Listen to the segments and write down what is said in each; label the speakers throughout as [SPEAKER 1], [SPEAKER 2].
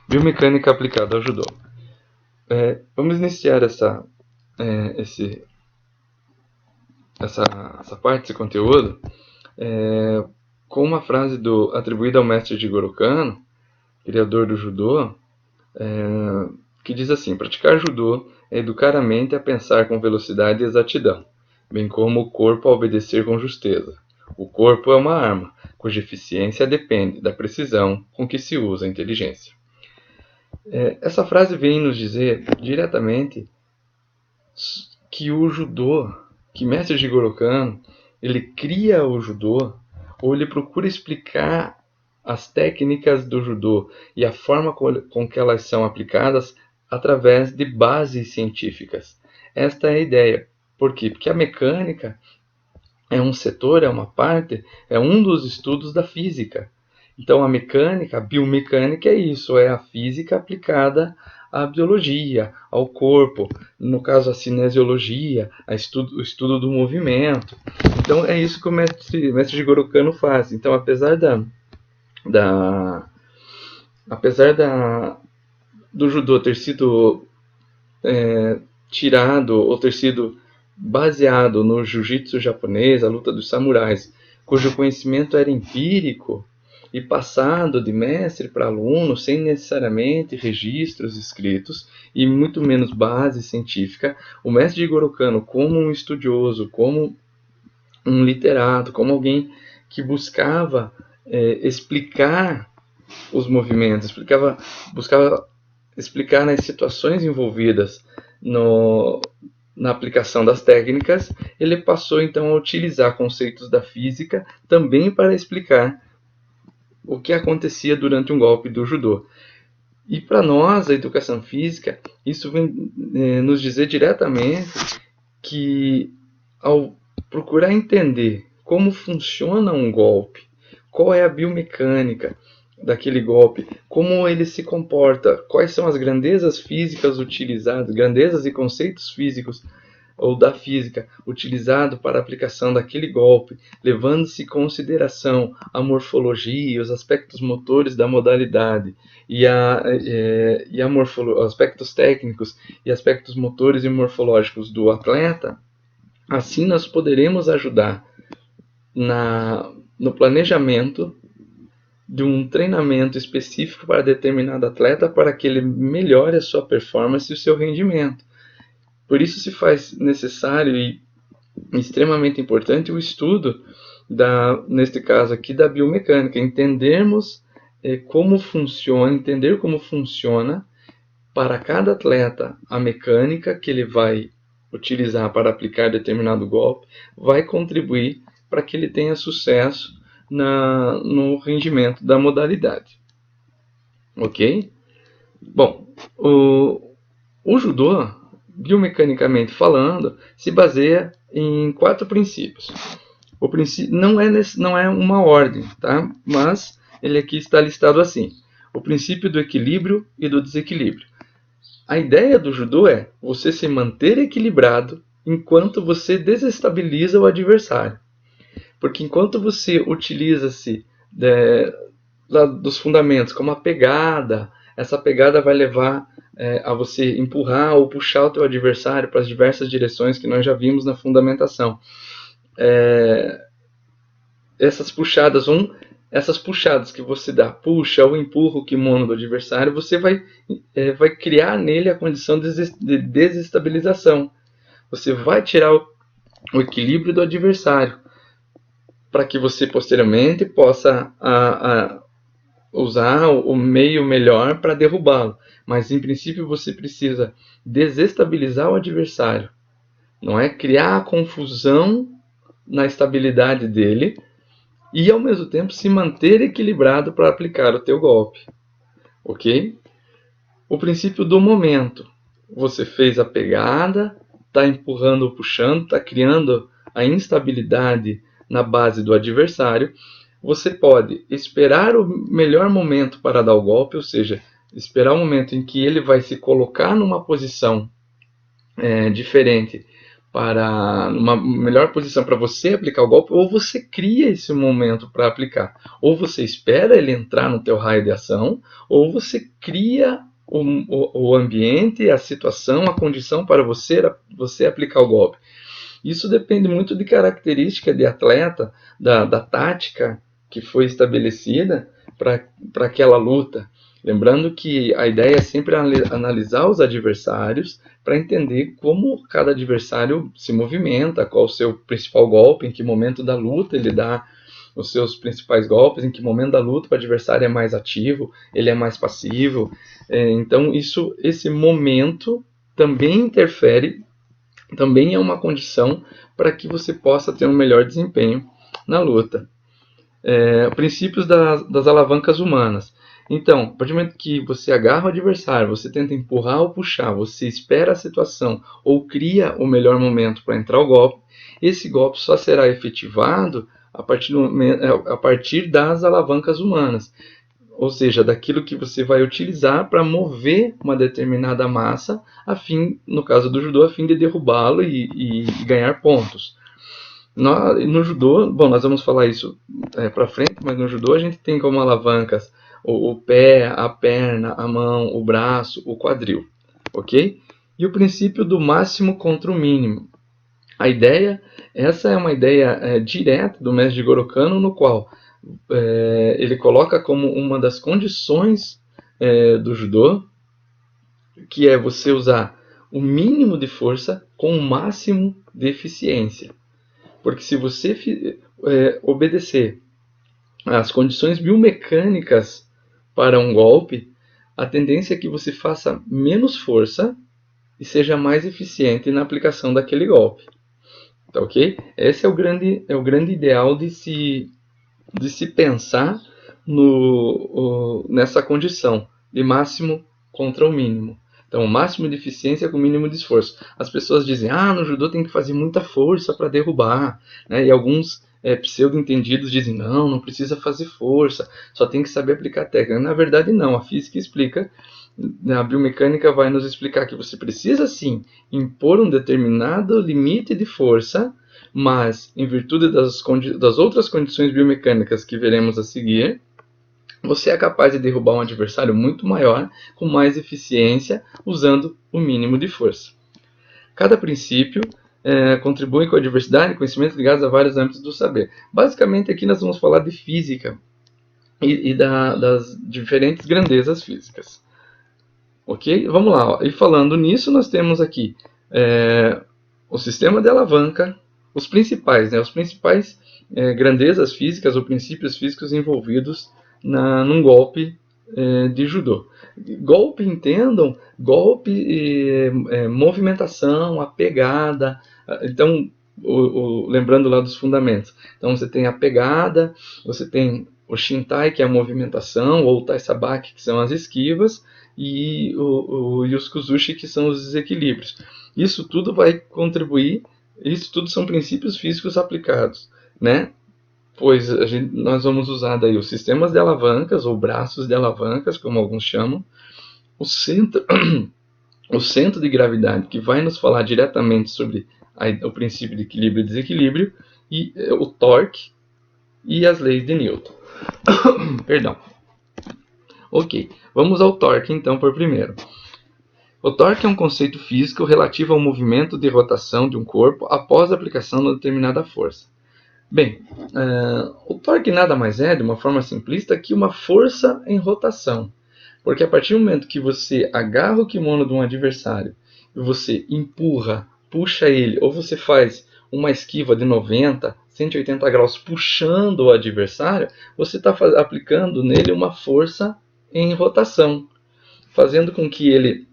[SPEAKER 1] Biomecânica aplicada ao judô. Vamos iniciar essa parte, esse conteúdo, com uma frase atribuída ao mestre Jigoro Kano, criador do judô, que diz assim: praticar judô é educar a mente a pensar com velocidade e exatidão, bem como o corpo a obedecer com justeza. O corpo é uma arma, cuja eficiência depende da precisão com que se usa a inteligência. Essa frase vem nos dizer diretamente que o judô, que mestre Jigoro Kano, ele cria o judô, ou ele procura explicar as técnicas do judô e a forma com que elas são aplicadas através de bases científicas. Esta é a ideia. Por quê? Porque a mecânica é um setor, é uma parte, é um dos estudos da física. Então a mecânica, a biomecânica é isso, é a física aplicada à biologia, ao corpo, no caso a cinesiologia, o estudo do movimento. Então é isso que o mestre Jigoro Kano faz. Então da apesar do judô ter sido tirado ou ter sido baseado no jiu-jitsu japonês, a luta dos samurais, cujo conhecimento era empírico e passado de mestre para aluno, sem necessariamente registros escritos e muito menos base científica, o mestre Jigoro Kano, como um estudioso, como um literato, como alguém que buscava explicar os movimentos, buscava explicar as situações envolvidas na aplicação das técnicas, ele passou então a utilizar conceitos da física também para explicar o que acontecia durante um golpe do judô. E para nós, a educação física, isso vem nos dizer diretamente que ao procurar entender como funciona um golpe, qual é a biomecânica daquele golpe, como ele se comporta, quais são as grandezas físicas utilizadas, grandezas e conceitos físicos ou da física utilizado para a aplicação daquele golpe, levando-se em consideração a morfologia, os aspectos motores da modalidade e aspectos técnicos e aspectos motores e morfológicos do atleta, assim nós poderemos ajudar no planejamento de um treinamento específico para determinado atleta para que ele melhore a sua performance e o seu rendimento. Por isso se faz necessário e extremamente importante o estudo, neste caso aqui, da biomecânica, entendermos entender como funciona para cada atleta a mecânica que ele vai utilizar para aplicar determinado golpe, vai contribuir para que ele tenha sucesso no rendimento da modalidade. Ok? Bom, o judô, biomecanicamente falando, se baseia em 4 princípios. O princípio não é uma ordem, tá? Mas ele aqui está listado assim: o princípio do equilíbrio e do desequilíbrio. A ideia do judô é você se manter equilibrado enquanto você desestabiliza o adversário. Porque enquanto você utiliza-se dos fundamentos, como a pegada, essa pegada vai levar a você empurrar ou puxar o teu adversário para as diversas direções que nós já vimos na fundamentação. Essas puxadas que você dá, puxa ou empurra o kimono do adversário, você vai criar nele a condição de desestabilização. Você vai tirar o equilíbrio do adversário, para que você posteriormente possa usar o meio melhor para derrubá-lo. Mas em princípio você precisa desestabilizar o adversário. Não é criar confusão na estabilidade dele e ao mesmo tempo se manter equilibrado para aplicar o teu golpe. Ok? O princípio do momento. Você fez a pegada, está empurrando ou puxando, está criando a instabilidade na base do adversário. Você pode esperar o melhor momento para dar o golpe, ou seja, esperar o momento em que ele vai se colocar numa posição diferente para uma melhor posição para você aplicar o golpe, ou você cria esse momento para aplicar. Ou você espera ele entrar no teu raio de ação, ou você cria o ambiente, a situação, a condição para você aplicar o golpe. Isso depende muito de característica de atleta, da tática que foi estabelecida para aquela luta. Lembrando que a ideia é sempre analisar os adversários para entender como cada adversário se movimenta, qual o seu principal golpe, em que momento da luta ele dá os seus principais golpes, em que momento da luta o adversário é mais ativo, ele é mais passivo. Então esse momento também interfere, também é uma condição para que você possa ter um melhor desempenho na luta. Princípios das alavancas humanas. Então, a partir do momento que você agarra o adversário, você tenta empurrar ou puxar, você espera a situação ou cria o melhor momento para entrar o golpe, esse golpe só será efetivado a partir das alavancas humanas. Ou seja, daquilo que você vai utilizar para mover uma determinada massa, no caso do judô, a fim de derrubá-lo e ganhar pontos. No judô, bom, nós vamos falar isso para frente, mas no judô a gente tem como alavancas o pé, a perna, a mão, o braço, o quadril, ok? E o princípio do máximo contra o mínimo. Essa é uma ideia direta do mestre Jigoro Kano, no qual ele coloca como uma das condições do judô, que é você usar o mínimo de força com o máximo de eficiência. Porque se você obedecer às condições biomecânicas para um golpe, a tendência é que você faça menos força e seja mais eficiente na aplicação daquele golpe. Tá ok? Esse é o grande ideal de se pensar nessa condição de máximo contra o mínimo. Então, o máximo de eficiência com o mínimo de esforço. As pessoas dizem, no judô tem que fazer muita força para derrubar, né? E alguns pseudo-entendidos dizem, não precisa fazer força, só tem que saber aplicar técnica. Na verdade, não. A física explica, a biomecânica vai nos explicar que você precisa, sim, impor um determinado limite de força, mas, em virtude das outras condições biomecânicas que veremos a seguir, você é capaz de derrubar um adversário muito maior, com mais eficiência, usando o mínimo de força. Cada princípio contribui com a diversidade de conhecimentos ligados a vários âmbitos do saber. Basicamente, aqui nós vamos falar de física e das diferentes grandezas físicas. Ok? Vamos lá. E falando nisso, nós temos aqui o sistema de alavanca, os principais grandezas físicas ou princípios físicos envolvidos num golpe de judô. Golpe, entendam, golpe, movimentação, a pegada. Então, lembrando lá dos fundamentos. Então, você tem a pegada, você tem o shintai, que é a movimentação, ou o taisabaki, que são as esquivas, e o yusukuzushi, que são os desequilíbrios. Isso tudo vai contribuir, isso tudo são princípios físicos aplicados, né? Pois nós vamos usar daí os sistemas de alavancas, ou braços de alavancas, como alguns chamam, o centro de gravidade, que vai nos falar diretamente sobre o princípio de equilíbrio e desequilíbrio, e o torque e as leis de Newton. Perdão. Ok, vamos ao torque então por primeiro. O torque é um conceito físico relativo ao movimento de rotação de um corpo após a aplicação de uma determinada força. Bem, o torque nada mais é, de uma forma simplista, que uma força em rotação. Porque a partir do momento que você agarra o kimono de um adversário e você empurra, puxa ele, ou você faz uma esquiva de 90, 180 graus puxando o adversário, você está aplicando nele uma força em rotação, fazendo com que ele,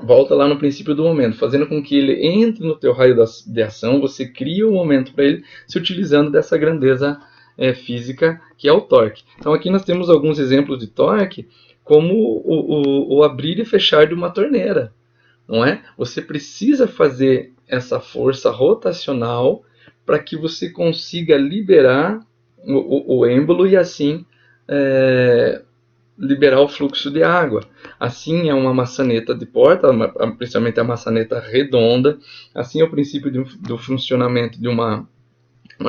[SPEAKER 1] volta lá no princípio do momento, fazendo com que ele entre no teu raio de ação, você cria o momento para ele, se utilizando dessa grandeza física que é o torque. Então aqui nós temos alguns exemplos de torque, como o abrir e fechar de uma torneira, não é? Você precisa fazer essa força rotacional para que você consiga liberar o êmbolo e assim liberar o fluxo de água. Assim é uma maçaneta de porta, principalmente a maçaneta redonda. Assim é o princípio do funcionamento de uma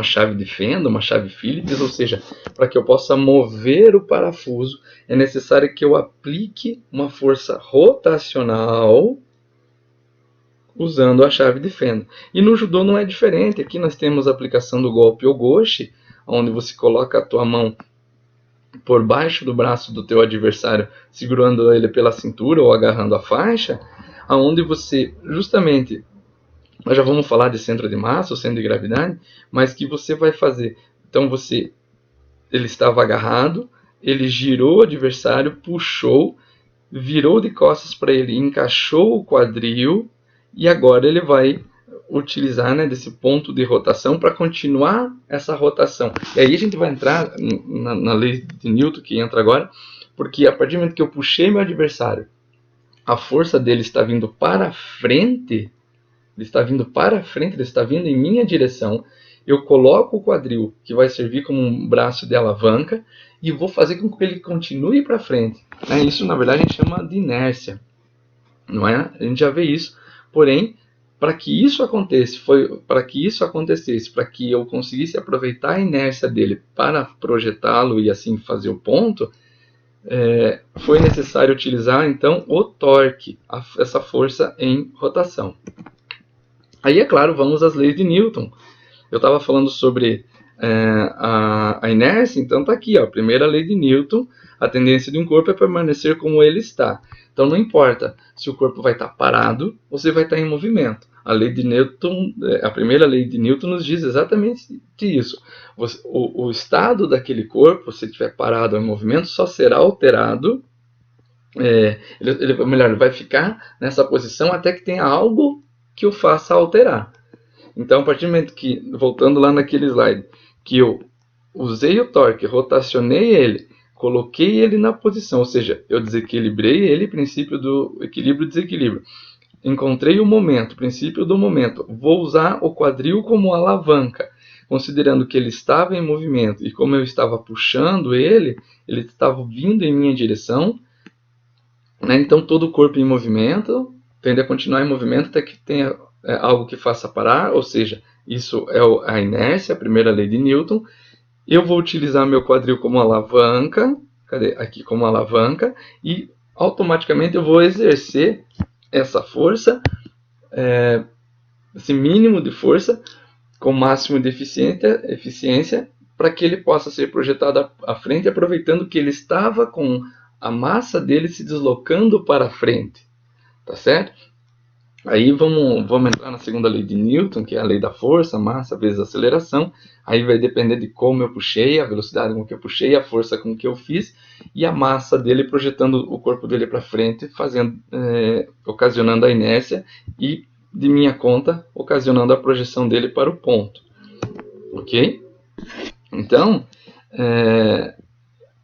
[SPEAKER 1] chave de fenda, uma chave Phillips, ou seja, para que eu possa mover o parafuso, é necessário que eu aplique uma força rotacional usando a chave de fenda. E no judô não é diferente. Aqui nós temos a aplicação do golpe Ogoshi, onde você coloca a tua mão por baixo do braço do teu adversário, segurando ele pela cintura ou agarrando a faixa, aonde você justamente, nós já vamos falar de centro de massa ou centro de gravidade, mas que você vai fazer. Então ele estava agarrado, ele girou o adversário, puxou, virou de costas para ele, encaixou o quadril, e agora ele vai utilizar, né, desse ponto de rotação para continuar essa rotação. E aí a gente vai entrar na lei de Newton, que entra agora, porque a partir do momento que eu puxei meu adversário, a força dele está vindo para frente, ele está vindo em minha direção, eu coloco o quadril, que vai servir como um braço de alavanca, e vou fazer com que ele continue para frente. Isso, na verdade, a gente chama de inércia. Não é? A gente já vê isso. Porém, para que isso acontecesse, para que eu conseguisse aproveitar a inércia dele para projetá-lo e assim fazer o ponto, foi necessário utilizar então o torque, essa força em rotação. Aí, é claro, vamos às leis de Newton. Eu estava falando sobre a inércia, então está aqui, ó, a primeira lei de Newton, a tendência de um corpo é permanecer como ele está. Então não importa se o corpo vai estar parado ou se vai estar em movimento. A lei de Newton, a primeira lei de Newton nos diz exatamente isso. O estado daquele corpo, se estiver parado ou em movimento, só será alterado, ele vai ficar nessa posição até que tenha algo que o faça alterar. Então, a partir do momento que, voltando lá naquele slide, que eu usei o torque, rotacionei ele, coloquei ele na posição, ou seja, eu desequilibrei ele, princípio do equilíbrio e desequilíbrio. Encontrei o momento, princípio do momento. Vou usar o quadril como alavanca, considerando que ele estava em movimento e como eu estava puxando ele estava vindo em minha direção. Então, todo o corpo em movimento tende a continuar em movimento até que tenha algo que faça parar, ou seja, isso é a inércia, a primeira lei de Newton. Eu vou utilizar meu quadril como alavanca, aqui como alavanca, e automaticamente eu vou exercer essa força, esse mínimo de força, com máximo de eficiência, para que ele possa ser projetado à frente, aproveitando que ele estava com a massa dele se deslocando para frente, tá certo? Aí vamos entrar na segunda lei de Newton, que é a lei da força, massa vezes aceleração. Aí vai depender de como eu puxei, a velocidade com que eu puxei, a força com que eu fiz, e a massa dele projetando o corpo dele para frente, ocasionando a inércia, e de minha conta, ocasionando a projeção dele para o ponto. Ok? Então,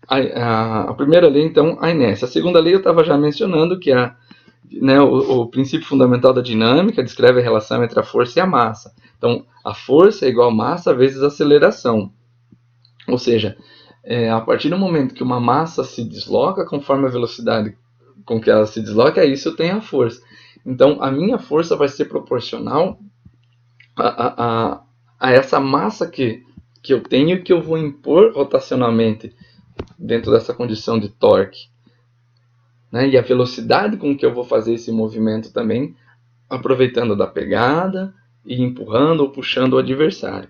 [SPEAKER 1] a primeira lei, então, a inércia. A segunda lei eu estava já mencionando, que é o princípio fundamental da dinâmica, descreve a relação entre a força e a massa. Então, a força é igual a massa vezes aceleração. Ou seja, a partir do momento que uma massa se desloca, conforme a velocidade com que ela se desloca, isso eu tenho a força. Então, a minha força vai ser proporcional a essa massa que eu tenho, que eu vou impor rotacionalmente dentro dessa condição de torque. E a velocidade com que eu vou fazer esse movimento também, aproveitando da pegada e empurrando ou puxando o adversário.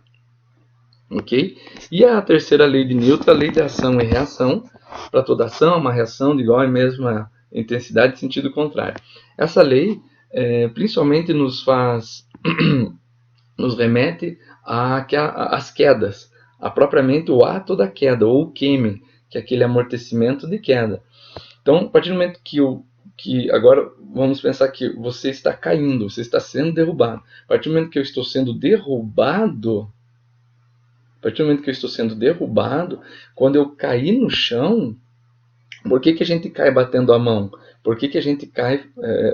[SPEAKER 1] Ok? E a terceira lei de Newton, a lei de ação e reação. Para toda ação, uma reação de igual e mesma intensidade em sentido contrário. Essa lei principalmente nos remete às quedas, a propriamente o ato da queda, ou o Kemen, que é aquele amortecimento de queda. Então, a partir do momento que agora vamos pensar que você está caindo, você está sendo derrubado. A partir do momento que eu estou sendo derrubado, quando eu cair no chão, por que a gente cai batendo a mão? Por que a gente cai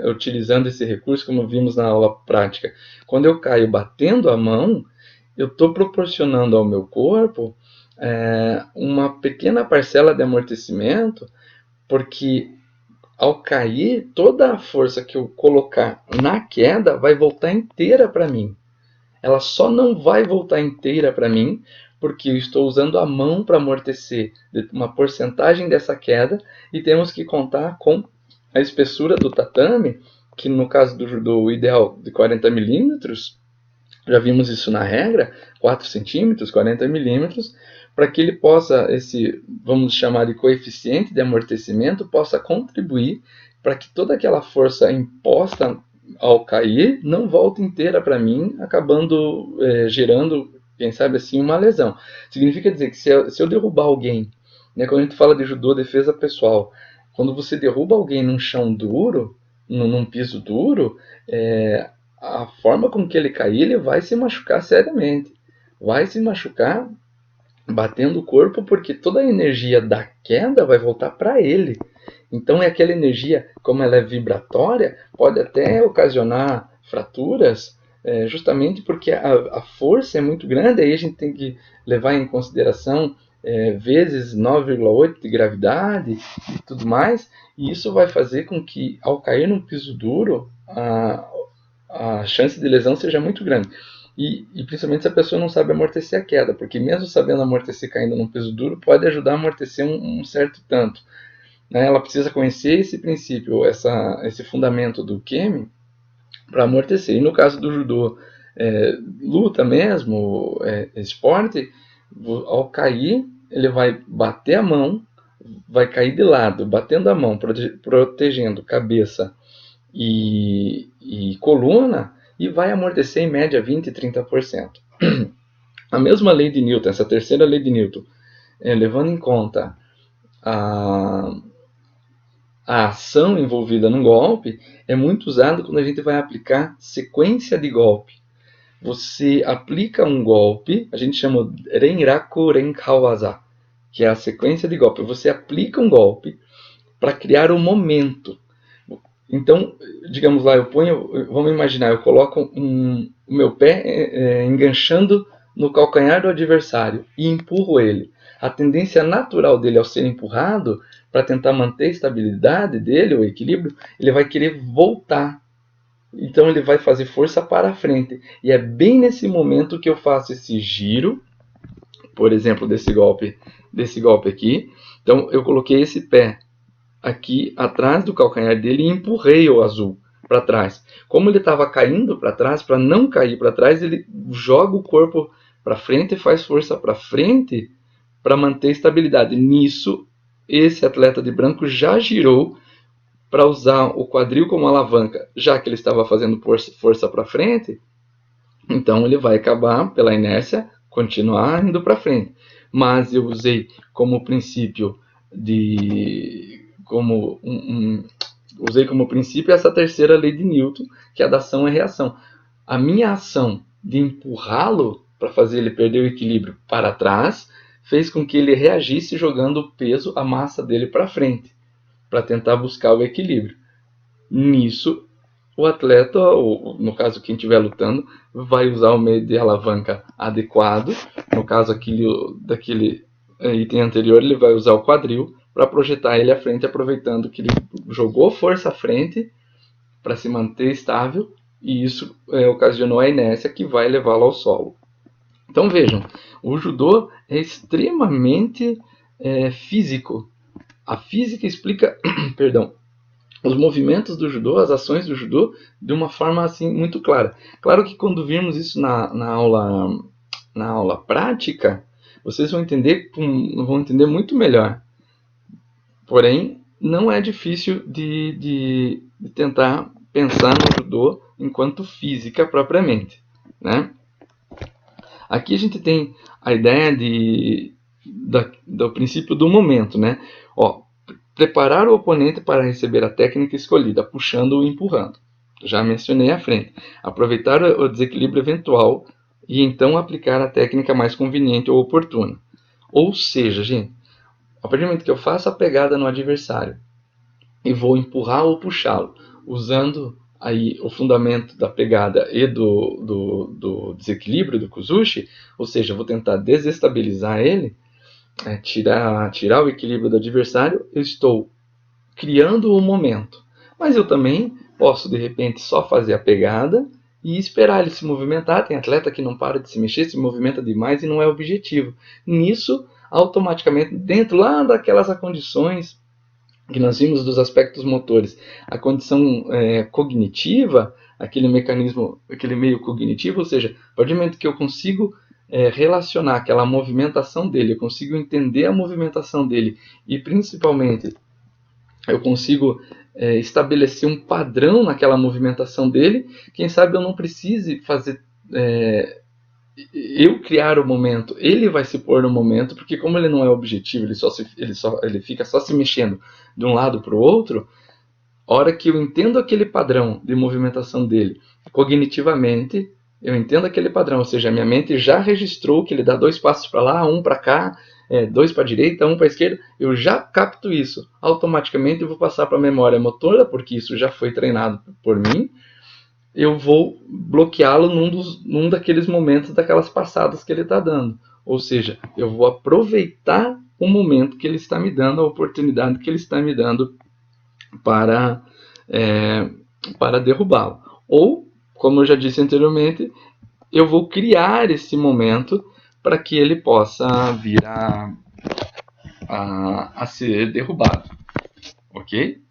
[SPEAKER 1] utilizando esse recurso, como vimos na aula prática? Quando eu caio batendo a mão, eu estou proporcionando ao meu corpo uma pequena parcela de amortecimento porque ao cair, toda a força que eu colocar na queda vai voltar inteira para mim. Ela só não vai voltar inteira para mim porque eu estou usando a mão para amortecer uma porcentagem dessa queda, e temos que contar com a espessura do tatame, que no caso do judô o ideal de 40 milímetros, já vimos isso na regra, 4 centímetros, 40 milímetros, para que ele possa, vamos chamar de coeficiente de amortecimento, possa contribuir para que toda aquela força imposta ao cair não volte inteira para mim, acabando gerando, quem sabe assim, uma lesão. Significa dizer que se eu derrubar alguém, né, quando a gente fala de judô, defesa pessoal, quando você derruba alguém num chão duro, num piso duro, a forma com que ele cair, ele vai se machucar seriamente. Vai se machucar batendo o corpo, porque toda a energia da queda vai voltar para ele. Então é aquela energia, como ela é vibratória, pode até ocasionar fraturas, justamente porque a força é muito grande. Aí a gente tem que levar em consideração vezes 9,8 de gravidade e tudo mais, e isso vai fazer com que, ao cair num piso duro, a chance de lesão seja muito grande. E principalmente se a pessoa não sabe amortecer a queda, porque mesmo sabendo amortecer caindo num peso duro, pode ajudar a amortecer um certo tanto. Né? Ela precisa conhecer esse princípio, esse fundamento do Kemi, para amortecer. E no caso do judô, luta mesmo, esporte, ao cair, ele vai bater a mão, vai cair de lado, batendo a mão, protegendo cabeça e coluna, e vai amortecer em média 20 e 30%. A mesma lei de Newton, essa terceira lei de Newton, levando em conta a ação envolvida no golpe, é muito usado quando a gente vai aplicar sequência de golpe. Você aplica um golpe, a gente chama Renraku Renkawaza, que é a sequência de golpe. Você aplica um golpe para criar um momento. Então, digamos lá, vamos imaginar, eu coloco o meu pé enganchando no calcanhar do adversário e empurro ele. A tendência natural dele ao ser empurrado, para tentar manter a estabilidade dele, o equilíbrio, ele vai querer voltar. Então ele vai fazer força para frente. E é bem nesse momento que eu faço esse giro, por exemplo, desse golpe aqui. Então eu coloquei esse pé aqui atrás do calcanhar dele e empurrei o azul para trás. Como ele estava caindo para trás, para não cair para trás, ele joga o corpo para frente e faz força para frente para manter estabilidade. Nisso, esse atleta de branco já girou para usar o quadril como alavanca, já que ele estava fazendo força para frente. Então ele vai acabar, pela inércia, continuar indo para frente. Mas eu usei como princípio usei como princípio essa terceira lei de Newton, que é a da ação e reação. A minha ação de empurrá-lo para fazer ele perder o equilíbrio para trás fez com que ele reagisse jogando o peso, a massa dele para frente, para tentar buscar o equilíbrio. Nisso, o atleta, ou no caso quem estiver lutando, vai usar o meio de alavanca adequado. No caso daquele item anterior, ele vai usar o quadril para projetar ele à frente, aproveitando que ele jogou força à frente para se manter estável, e isso ocasionou a inércia que vai levá-lo ao solo. Então vejam, o judô é extremamente físico. A física explica perdão, os movimentos do judô, as ações do judô, de uma forma assim muito clara. Claro que quando virmos isso na aula prática, vocês vão entender muito melhor. Porém, não é difícil de tentar pensar no judô enquanto física propriamente, né? Aqui a gente tem a ideia do princípio do momento, né? Preparar o oponente para receber a técnica escolhida, puxando ou empurrando. Já mencionei à frente. Aproveitar o desequilíbrio eventual e então aplicar a técnica mais conveniente ou oportuna. Ou seja, gente, a partir do momento que eu faço a pegada no adversário e vou empurrar ou puxá-lo, usando aí o fundamento da pegada e do desequilíbrio do Kuzushi, ou seja, vou tentar desestabilizar ele, tirar o equilíbrio do adversário, eu estou criando o momento. Mas eu também posso, de repente, só fazer a pegada e esperar ele se movimentar. Tem atleta que não para de se mexer, se movimenta demais e não é objetivo. Nisso, automaticamente, dentro lá daquelas condições que nós vimos dos aspectos motores, a condição cognitiva, aquele mecanismo, aquele meio cognitivo, ou seja, a partir do momento que eu consigo relacionar aquela movimentação dele, eu consigo entender a movimentação dele e principalmente eu consigo estabelecer um padrão naquela movimentação dele, quem sabe eu não precise fazer eu criar o momento, ele vai se pôr no momento, porque como ele não é objetivo, ele fica só se mexendo de um lado para o outro, a hora que eu entendo aquele padrão de movimentação dele cognitivamente, eu entendo aquele padrão, ou seja, a minha mente já registrou que ele dá 2 passos para lá, 1 para cá, 2 para a direita, 1 para a esquerda, eu já capto isso. Automaticamente eu vou passar para a memória motora, porque isso já foi treinado por mim, eu vou bloqueá-lo num daqueles momentos, daquelas passadas que ele está dando. Ou seja, eu vou aproveitar o momento que ele está me dando, a oportunidade que ele está me dando para derrubá-lo. Ou, como eu já disse anteriormente, eu vou criar esse momento para que ele possa vir a ser derrubado. Ok?